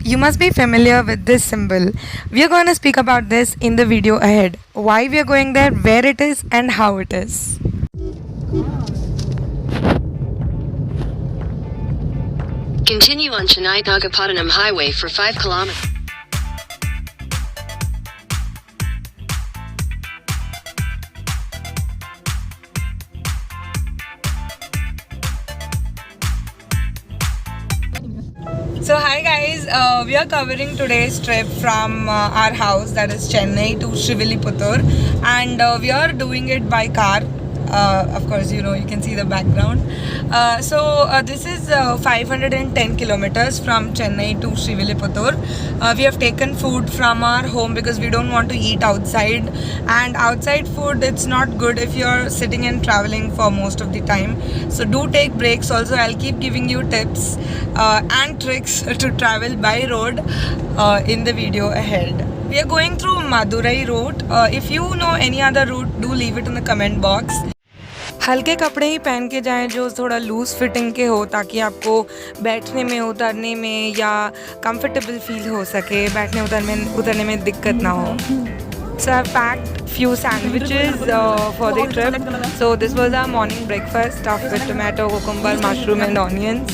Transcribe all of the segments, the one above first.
You must be familiar with this symbol. We are going to speak about this in the video ahead. Why we are going there, where it is, and how it is. Continue on Chennai Nagapattinam Highway for 5 kilometers. So hi guys, we are covering today's trip from our house, that is Chennai, to Srivilliputtur, and we are doing it by car. Of course, you can see the background. This is 510 kilometers from Chennai to Srivilliputtur. We have taken food from our home because we don't want to eat outside, and outside food, it's not good if you're sitting and traveling for most of the time. So do take breaks. Also, I'll keep giving you tips and tricks to travel by road in the video ahead. We are going through Madurai route. If you know any other route, do leave it in the comment box. हल्के कपड़े ही पहन के जाएं जो थोड़ा loose fitting के हो, ताकि आपको बैठने में उतरने में या कंफर्टेबल फील हो सके, बैठने उतरने में दिक्कत ना हो. So I've packed few sandwiches for the trip. So this was our morning breakfast, stuffed with tomato, cucumber, mushroom and onions.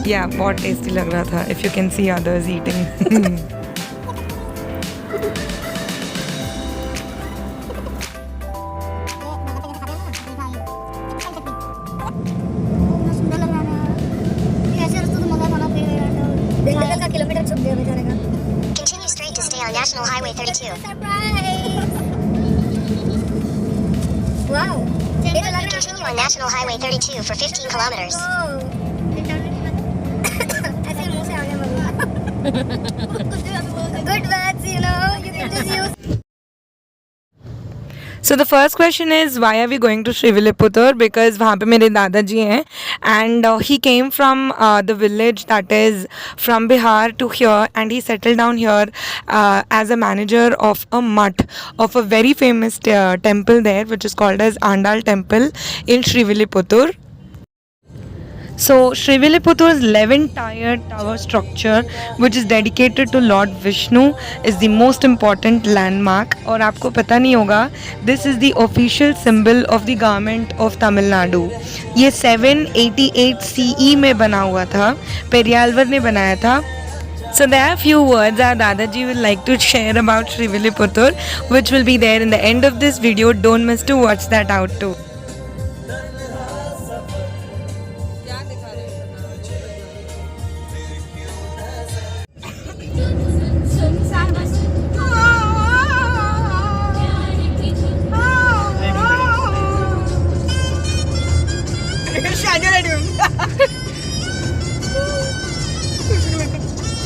Yeah, बहुत tasty लग रहा था. If you can see others eating. Continue straight to stay on National Highway 32. Surprise! Wow! Continue on National Highway 32 for 15 kilometers. Good words, you can just use. So the first question is, why are we going to Srivilliputtur? Because वहाँ पे मेरे दादाजी हैं, and he came from the village that is from Bihar to here, and he settled down here as a manager of a mutt of a very famous temple there, which is called as Andal Temple in Srivilliputtur. So Srivilliputur's 11-tiered tower structure, which is dedicated to Lord Vishnu, is the most important landmark. और आपको पता नहीं होगा, this is the official symbol of the government of Tamil Nadu. ये 788 CE में बना हुआ था, पेरियालवर ने बनाया था. So there are a few words our Dadaji will like to share about Srivilliputur, which will be there in the end of this video. Don't miss to watch that out too.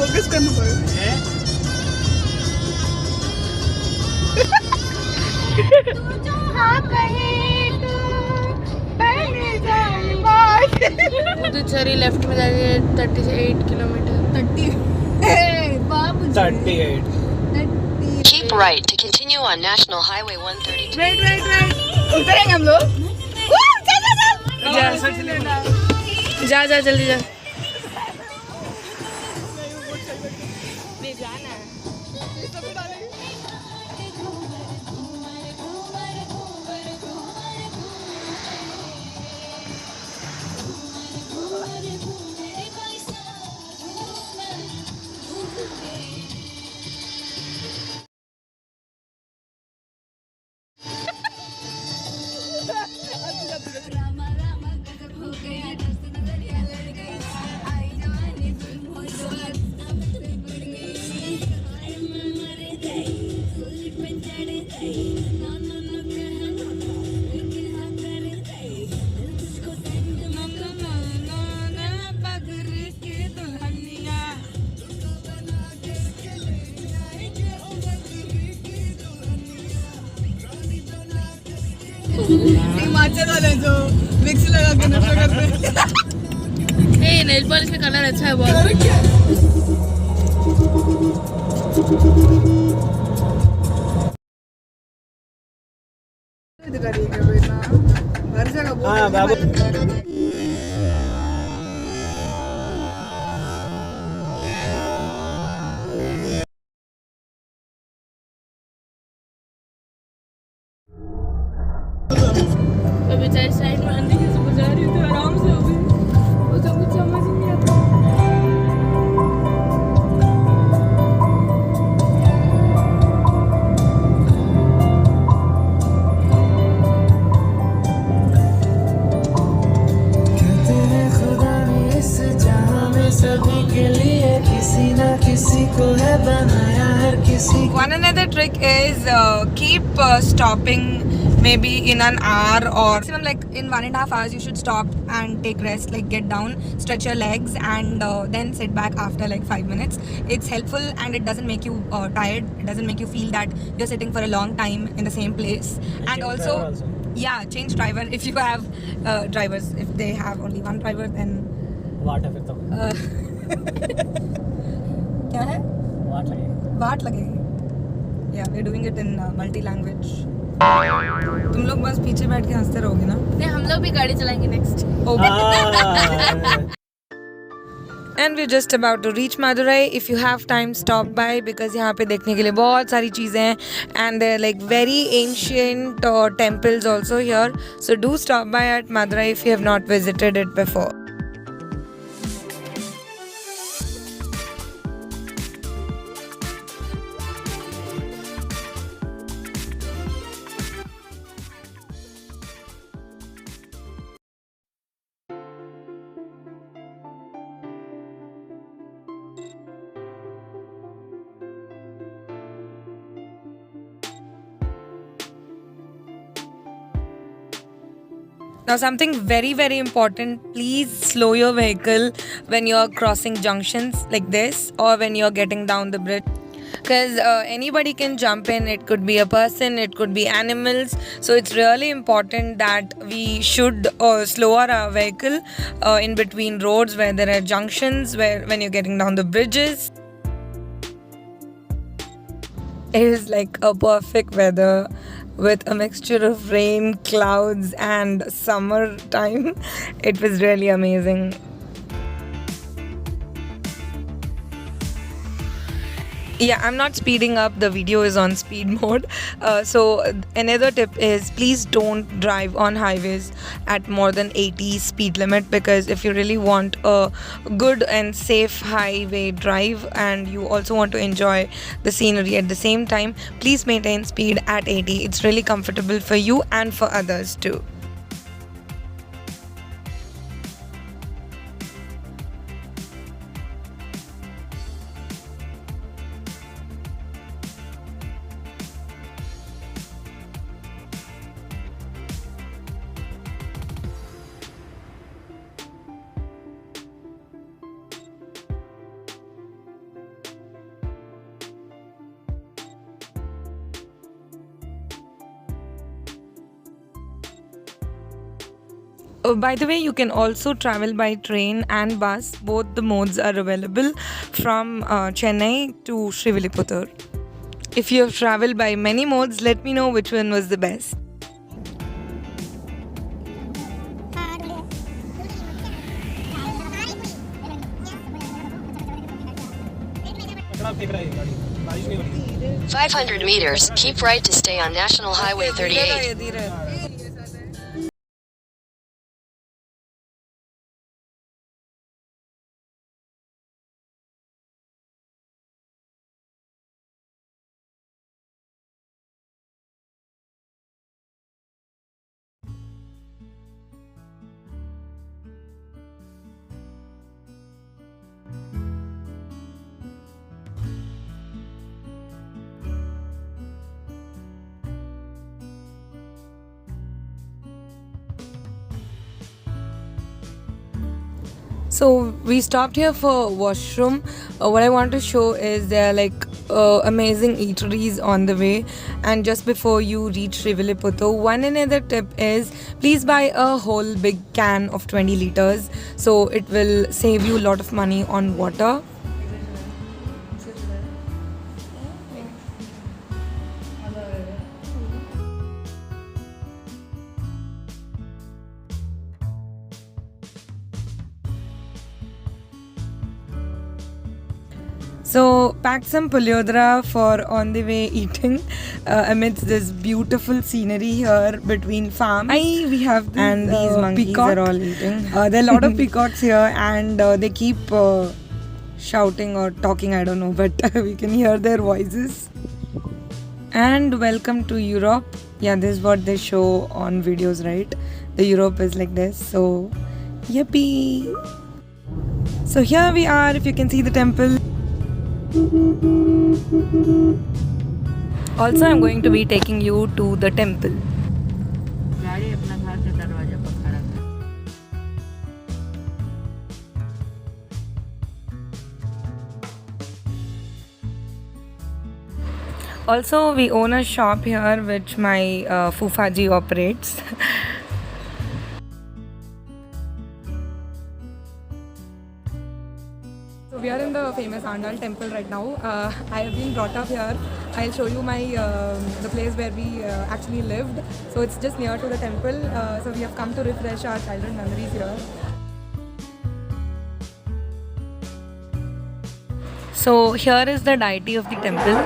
Focus करना पड़ेगा. Puducherry left में जाके 38 kilometre. 38. Keep right to continue on National Highway 132. Wait. उतरेंगे हम लोग. जा जल्दी जा. हिमाचल वाले जो विक्स लगा के नशा करते हैं. नेल पॉलिश का कलर अच्छा है बहुत. हर जगह उधर साइड में अंदर से गुजार रही हूँ तो आराम से हो गई। वो तो कुछ समझ ही नहीं आता। One another trick is keep stopping maybe in an hour or maximum like in 1.5 hours you should stop and take rest, like get down, stretch your legs and then sit back after like 5 minutes. It's helpful and it doesn't make you tired. It doesn't make you feel that you're sitting for a long time in the same place. And also, yeah, change driver if you have drivers. If they have only one driver then वाट है फिर तो क्या है? वाट लगेगी वाट लगेगी. Yeah, we're doing it in multi language. तुम लोग बस पीछे बैठ के हंसते रहोगे ना? नहीं, हम लोग भी गाड़ी चलाएंगे next. And we're just about to reach Madurai. If you have time, stop by because यहाँ पे देखने के लिए बहुत सारी चीज़ें हैं and they're like very ancient temples also here. So do stop by at Madurai if you have not visited it before. Now something very very important, please slow your vehicle when you're crossing junctions like this or when you're getting down the bridge because anybody can jump in. It could be a person, it could be animals, so it's really important that we should slow our vehicle in between roads where there are junctions, where when you're getting down the bridges. It is like a perfect weather with a mixture of rain, clouds and summer time. It was really amazing. Yeah, I'm not speeding up, the video is on speed mode. So another tip is please don't drive on highways at more than 80 speed limit, because if you really want a good and safe highway drive and you also want to enjoy the scenery at the same time, please maintain speed at 80. It's really comfortable for you and for others too. Oh, by the way, you can also travel by train and bus. Both the modes are available from Chennai to Srivilliputtur. If you have traveled by many modes, let me know which one was the best. कचरा फेंक रहा है गाड़ी, बारिश नहीं हो रही। 500 meters, keep right to stay on National Highway 38. So we stopped here for washroom. What I want to show is there are like amazing eateries on the way, and just before you reach Srivilliputtur, one another tip is please buy a whole big can of 20 liters, so it will save you a lot of money on water. So packed some puliodra for on the way eating amidst this beautiful scenery here between farms. We have this, and these monkeys peacock. Are all eating. There are a lot of peacocks here, and they keep shouting or talking. I don't know, but we can hear their voices. And welcome to Europe. Yeah, this is what they show on videos, right? The Europe is like this. So, yippee! So here we are. If you can see the temple. Also, I'm going to be taking you to the temple. Also, we own a shop here which my Fufaji operates. So we are in the famous Andal temple right now. I have been brought up here. I'll show you my the place where we actually lived. So it's just near to the temple. So we have come to refresh our childhood memories here. So here is the deity of the temple.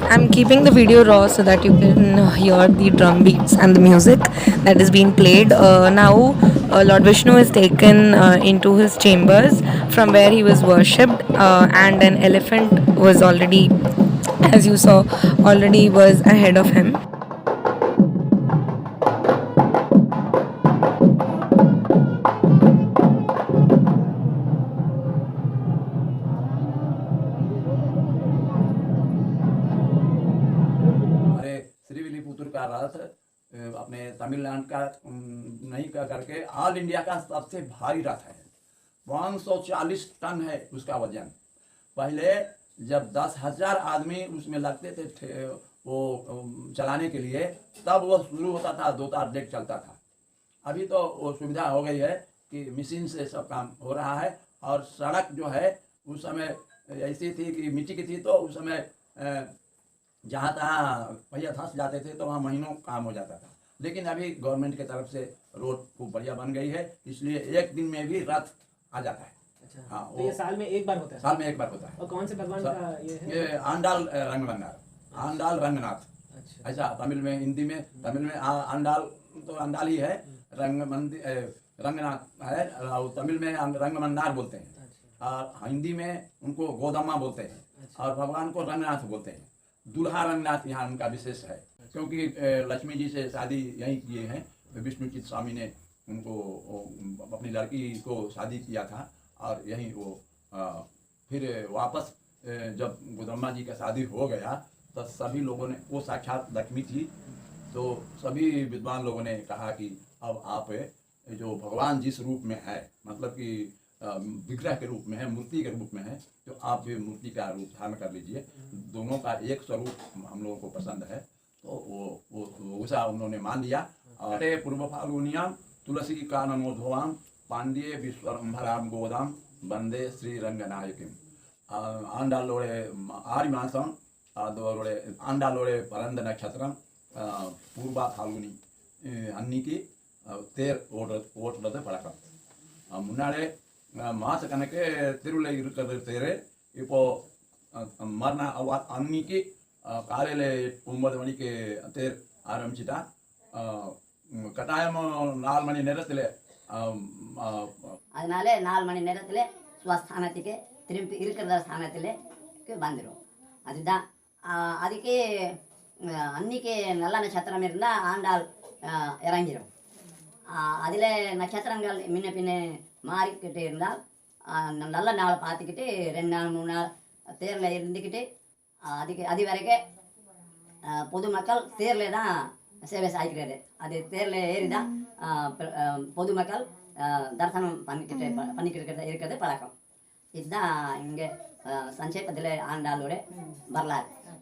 I'm keeping the video raw so that you can hear the drum beats and the music that is being played. Now Lord Vishnu is taken into his chambers from where he was worshipped, and an elephant was already, as you saw, already was ahead of him. श्रीविल्लीपुतूर का रथ अपने तमिलनाडु का नहीं करके all India का सबसे भारी रथ है। 540 ton है उसका वजन। पहले जब 10,000 आदमी उसमें लगते थे वो चलाने के लिए, तब वो शुरू होता था, 2-4 डेक चलता था। अभी तो वो सुविधा हो गई है कि मशीन से सब काम हो रहा है। और सड़क जो है उस समय ऐसी थी कि मिट्टी की थी, तो उस समय जहाँ तहाँ पहिया धंस जाते थे, तो वहाँ महीनों काम हो जाता था। लेकिन अभी गवर्नमेंट की तरफ से रोड खूब बढ़िया बन गई है, इसलिए एक दिन में भी रथ आ जाता है। अच्छा, हाँ, तो ये साल में एक बार होता है? साल में एक बार होता है। और कौन से भगवान का ये है? ये आंडाल रंगमंगार, आंडाल रंगनाथ। अच्छा, ऐसा तमिल में, हिंदी में, तमिल में आंडाल तो आंडाल ही है, रंगनाथ है, और तमिल में रंगमंदार बोलते हैं, और हिंदी में उनको गोदम्मा बोलते हैं, और भगवान को रंगनाथ बोलते हैं। दूल्हा रंगनाथ यहाँ उनका विशेष है, क्योंकि लक्ष्मी जी से शादी यहीं किए हैं। विष्णुचित स्वामी ने उनको अपनी लड़की को शादी किया था, और यहीं वो फिर वापस जब गोदम्मा जी का शादी हो गया, तो सभी लोगों ने, वो साक्षात लक्ष्मी थी, तो सभी विद्वान लोगों ने कहा कि अब आप जो भगवान जिस रूप में है, मतलब कि विग्रह के रूप में है, मूर्ति के रूप में है, तो आप भी मूर्ति का रूप धारण कर लीजिए। दोनों का एक स्वरूप हम लोगों को पसंद है, तो वो उसा उन्होंने मान लिया। और पूर्व फाल्गुनियाम तुलसी काननोद्भवाम पांड्ये विश्वम्भराम गोदाम वंदे श्री रंगनायकीम आंडालोड़े आरिमासम आदोड़े आंडालोड़े परंद नक्षत्रम पूर्वा फाल्गुनी अन्निकी தேர் ஓட்டுறது பழக்கம். முன்னாடி மாதக்கணக்கு திருவிழா இருக்கிறது தேர். இப்போது மறுநாள் அன்னைக்கு காலையில் 9 மணிக்கு தேர் ஆரம்பிச்சிட்டா கட்டாயம் 4 மணி நேரத்தில், அதனால 4 மணி நேரத்தில் ஸ்வஸ்தானத்துக்கு திரும்பி இருக்கிற ஸ்தானத்தில் வந்துடும். அதுதான் அதுக்கு அன்னைக்கு நல்ல நட்சத்திரம் இருந்தால் ஆண்டாள் இறங்கிடும். அதில் நட்சத்திரங்கள் முன்ன பின்ன மாறிக்கிட்டு இருந்தால் நல்ல நாளை பார்த்துக்கிட்டு 2 நாள் 3 நாள் தேரில் இருந்துக்கிட்டு அது வரைக்கும் பொதுமக்கள் தேரில் தான் சேவை சாய்க்கிறாரு. அது தேரில் ஏறி தான் பொதுமக்கள் தரிசனம் பண்ணிக்கிட்டு இருக்கிறது பழக்கம். இதுதான் இங்கே சஞ்சேபத்தில் ஆண்டாளோட வரலாறு.